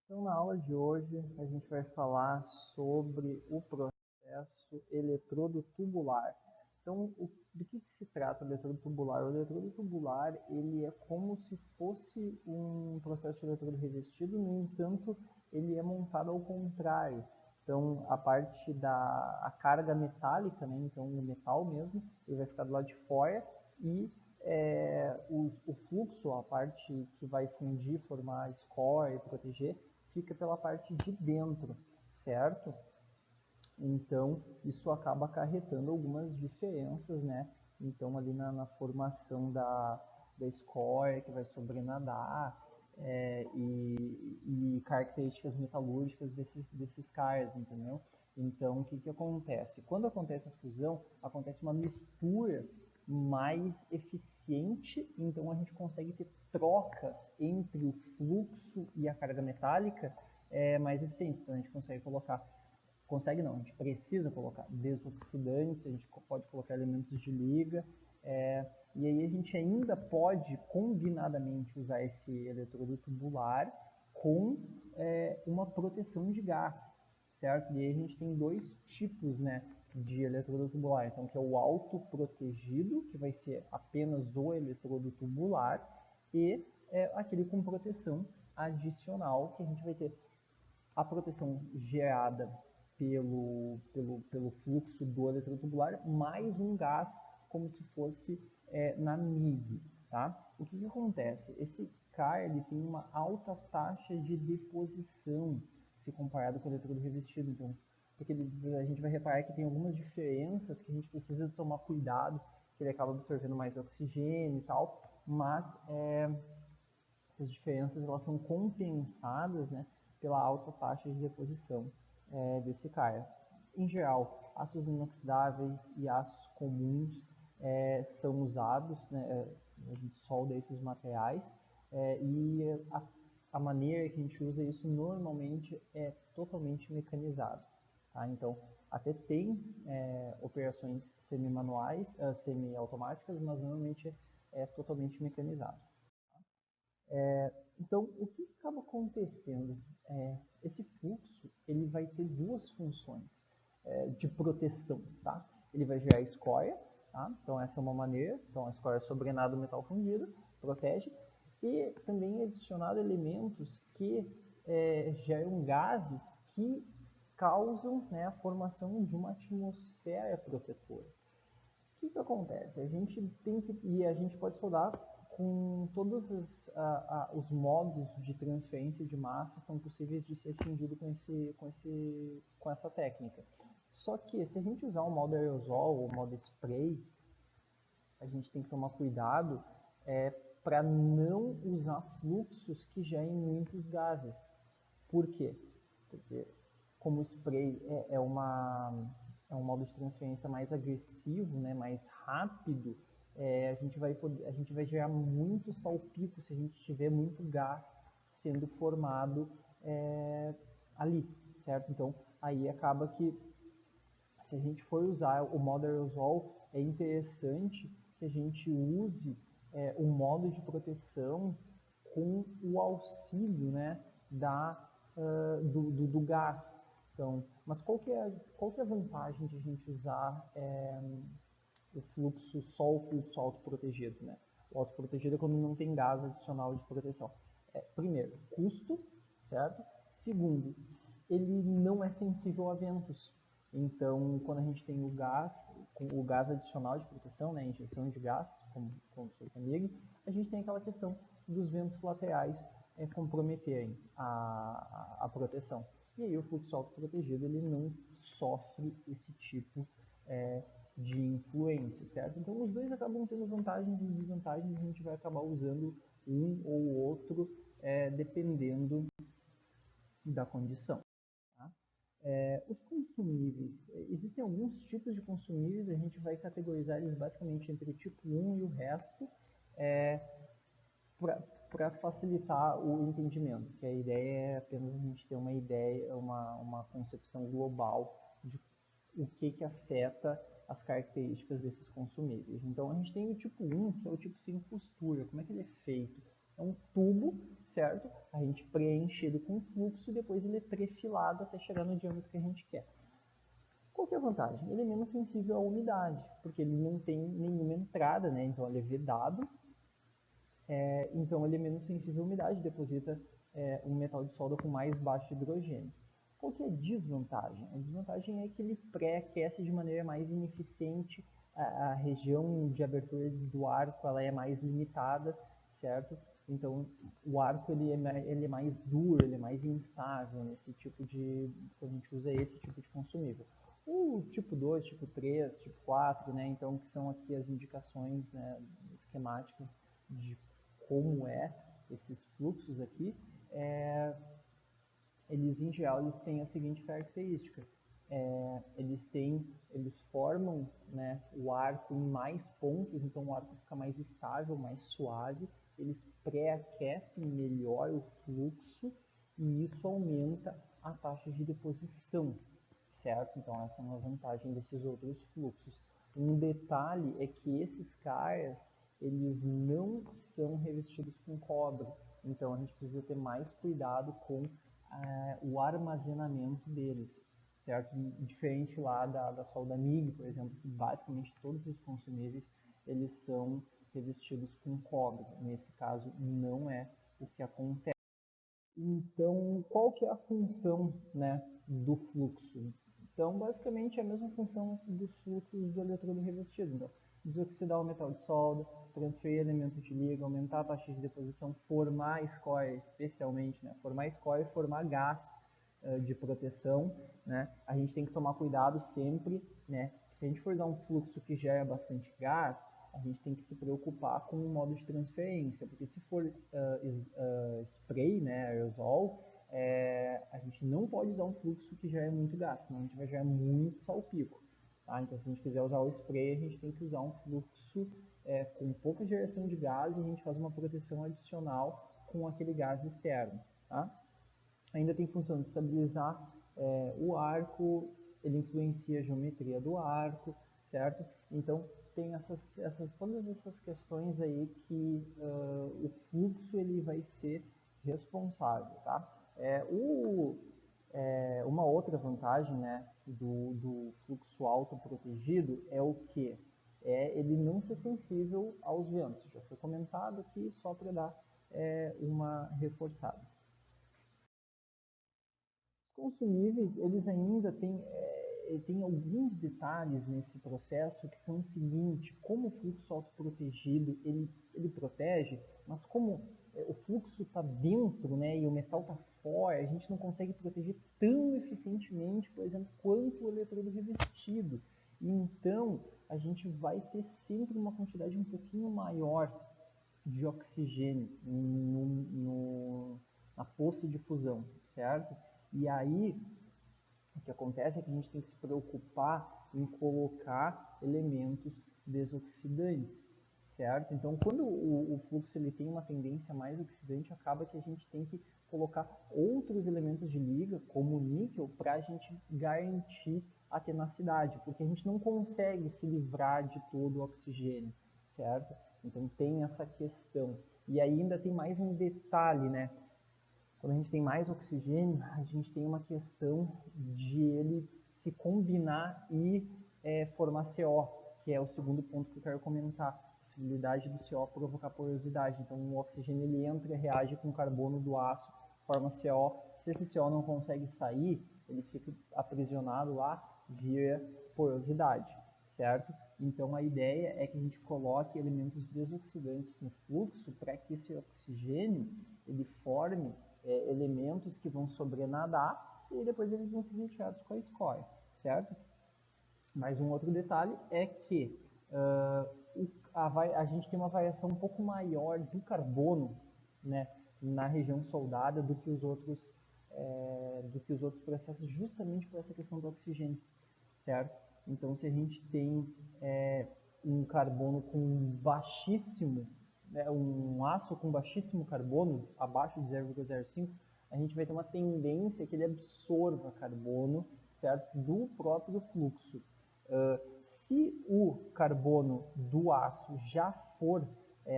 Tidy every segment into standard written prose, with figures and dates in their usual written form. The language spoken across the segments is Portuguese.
Então, na aula de hoje, a gente vai falar sobre o processo eletrodo tubular. Então, do que se trata o eletrodo tubular? O eletrodo tubular, ele é como se fosse um processo de eletrodo revestido, no entanto, ele é montado ao contrário. Então, a parte da carga metálica, né? Então, o metal mesmo, ele vai ficar do lado de fora e o fluxo, a parte que vai fundir, formar score e proteger, fica pela parte de dentro, certo? Então, isso acaba acarretando algumas diferenças, né? Então, ali na formação da score, que vai sobrenadar, e características metalúrgicas desses caras, entendeu? Então, o que acontece? Quando acontece a fusão, acontece uma mistura mais eficiente, então a gente consegue ter trocas entre o fluxo e a carga metálica mais eficientes. Então, a gente consegue não, a gente precisa colocar desoxidantes, a gente pode colocar elementos de liga, e aí a gente ainda pode combinadamente usar esse eletrodo tubular com uma proteção de gás, certo? E aí a gente tem dois tipos, né, de eletrodo tubular, então que é o autoprotegido, que vai ser apenas o eletrodo tubular, e aquele com proteção adicional, que a gente vai ter a proteção gerada pelo fluxo do eletrodo tubular, mais um gás como se fosse na MIG. Tá? O que acontece? Esse CAR ele tem uma alta taxa de deposição se comparado com o eletrodo revestido. Então, porque a gente vai reparar que tem algumas diferenças que a gente precisa tomar cuidado, que ele acaba absorvendo mais oxigênio e tal, mas essas diferenças elas são compensadas, né, pela alta taxa de deposição desse CAR. Em geral, aços inoxidáveis e aços comuns são usados, né, a gente solda esses materiais e a maneira que a gente usa isso normalmente é totalmente mecanizado. Tá? Então, até tem operações semi-manuais, semi-automáticas, mas normalmente é totalmente mecanizado. Então, o que acaba acontecendo? Esse fluxo ele vai ter duas funções de proteção. Tá? Ele vai gerar escória, tá? Então essa é uma maneira. Então a escória é sobrenada do metal fundido, protege, e também é adicionado elementos que geram gases que causam, né, a formação de uma atmosfera protetora. O que acontece? A gente tem que, e a gente pode soldar com todos os modos de transferência de massa são possíveis de ser atingido com essa técnica. Só que se a gente usar o modo aerosol ou modo spray, a gente tem que tomar cuidado para não usar fluxos que gerem muitos gases. Por quê? Porque como o spray é um modo de transferência mais agressivo, né, mais rápido, a gente vai gerar muito salpico se a gente tiver muito gás sendo formado ali, certo? Então, aí acaba que se a gente for usar o modo aerosol, é interessante que a gente use um modo de proteção com o auxílio, né, do gás. Então, mas qual que é a vantagem de a gente usar o fluxo autoprotegido, né? O autoprotegido é quando não tem gás adicional de proteção. Primeiro, custo, certo? Segundo, ele não é sensível a ventos. Então, quando a gente tem o gás adicional de proteção, né, injeção de gás, como se fosse amigo, a gente tem aquela questão dos ventos laterais comprometerem a proteção. E aí o fluxo autoprotegido ele não sofre esse tipo de influência, certo? Então os dois acabam tendo vantagens e desvantagens, e a gente vai acabar usando um ou outro dependendo da condição. Tá? Os consumíveis, existem alguns tipos de consumíveis, a gente vai categorizar eles basicamente entre o tipo 1 e o resto, para facilitar o entendimento, que a ideia é apenas a gente ter uma ideia, uma concepção global de o que afeta as características desses consumíveis. Então a gente tem o tipo 1, que é o tipo sem costura. Como é que ele é feito? É um tubo certo? A gente preenche ele com fluxo e depois ele é perfilado até chegar no diâmetro que a gente quer. Qual que é a vantagem? Ele é menos sensível à umidade, porque ele não tem nenhuma entrada, né? Então ele é vedado, então ele é menos sensível à umidade, deposita um metal de solda com mais baixo hidrogênio. Qual que é a desvantagem? A desvantagem é que ele pré-aquece de maneira mais ineficiente, a região de abertura do arco ela é mais limitada, certo? Então o arco ele é mais duro, ele é mais instável nesse tipo de, quando a gente usa esse tipo de consumível. O tipo 2, tipo 3, tipo 4, né? Então que são aqui as indicações, né, esquemáticas de como esses fluxos aqui, eles em geral eles têm a seguinte característica: eles formam, né, o arco em mais pontos, então o arco fica mais estável, mais suave, eles pré-aquecem melhor o fluxo e isso aumenta a taxa de deposição, certo? Então essa é uma vantagem desses outros fluxos. Um detalhe é que esses caras, eles não são revestidos com cobre, então a gente precisa ter mais cuidado com o armazenamento deles, certo? Diferente lá da solda MIG, por exemplo, que basicamente todos os consumíveis eles são revestidos com cobre. Nesse caso não é o que acontece. Então, qual que é a função, né, do fluxo? Então, basicamente, é a mesma função dos fluxos do eletrodo revestido. Então, desoxidar o metal de solda, transferir elementos de liga, aumentar a taxa de deposição, formar escória, especialmente, né, formar escória e formar gás de proteção, né? A gente tem que tomar cuidado sempre, né? Se a gente for usar um fluxo que gera bastante gás, a gente tem que se preocupar com o modo de transferência, porque se for spray, né, aerosol, a gente não pode usar um fluxo que gera muito gás, senão a gente vai gerar muito salpico. Tá? Então, se a gente quiser usar o spray, a gente tem que usar um fluxo com pouca geração de gás e a gente faz uma proteção adicional com aquele gás externo. Tá? Ainda tem função de estabilizar o arco, ele influencia a geometria do arco, certo? Então, tem todas essas questões aí que o fluxo ele vai ser responsável, tá? Uma outra vantagem, né, do fluxo autoprotegido é o que? Ele não ser sensível aos ventos. Já foi comentado aqui, só para dar uma reforçada. Consumíveis, eles ainda têm alguns detalhes nesse processo que são o seguinte: como o fluxo autoprotegido, ele protege, mas como o fluxo está dentro, né, e o metal está fora, a gente não consegue proteger tão eficientemente, por exemplo, quanto o eletrodo revestido. Então, a gente vai ter sempre uma quantidade um pouquinho maior de oxigênio na poça de fusão, certo? E aí, o que acontece é que a gente tem que se preocupar em colocar elementos desoxidantes, certo? Então, quando o fluxo ele tem uma tendência mais oxidante, acaba que a gente tem que colocar outros elementos de liga, como o níquel, para a gente garantir a tenacidade, porque a gente não consegue se livrar de todo o oxigênio, certo? Então, tem essa questão. E ainda tem mais um detalhe, né? Quando a gente tem mais oxigênio, a gente tem uma questão de ele se combinar e formar CO, que é o segundo ponto que eu quero comentar, a possibilidade do CO provocar porosidade. Então o oxigênio ele entra, reage com o carbono do aço, forma CO. Se esse CO não consegue sair, ele fica aprisionado lá, vira porosidade, certo? Então a ideia é que a gente coloque elementos desoxidantes no fluxo para que esse oxigênio ele forme elementos que vão sobrenadar e depois eles vão ser retirados com a escória, certo? Mas um outro detalhe é que a gente tem uma variação um pouco maior do carbono, né, na região soldada do que os outros processos, justamente por essa questão do oxigênio, certo? Então, se a gente tem um carbono com baixíssimo, né, um aço com baixíssimo carbono, abaixo de 0,05, a gente vai ter uma tendência que ele absorva carbono, certo? Do próprio fluxo. Se o carbono do aço já for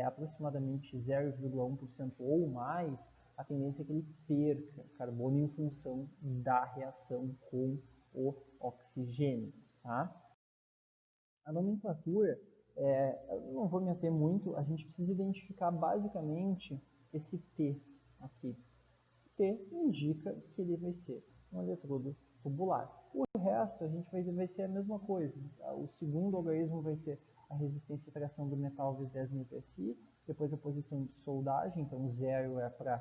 aproximadamente 0,1% ou mais, a tendência é que ele perca carbono em função da reação com o oxigênio. Tá? A nomenclatura, eu não vou me ater muito, a gente precisa identificar basicamente esse T aqui. T indica que ele vai ser um eletrodo tubular. O resto a gente vai ser a mesma coisa. O segundo algarismo vai ser a resistência e tração do metal vezes 10.000 PSI, depois a posição de soldagem, então 0 é para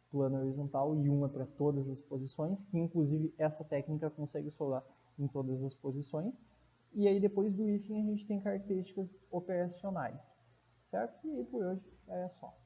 plano horizontal e 1 é para todas as posições, que inclusive essa técnica consegue soldar em todas as posições. E aí depois do hífen a gente tem características operacionais, certo? E por hoje é só.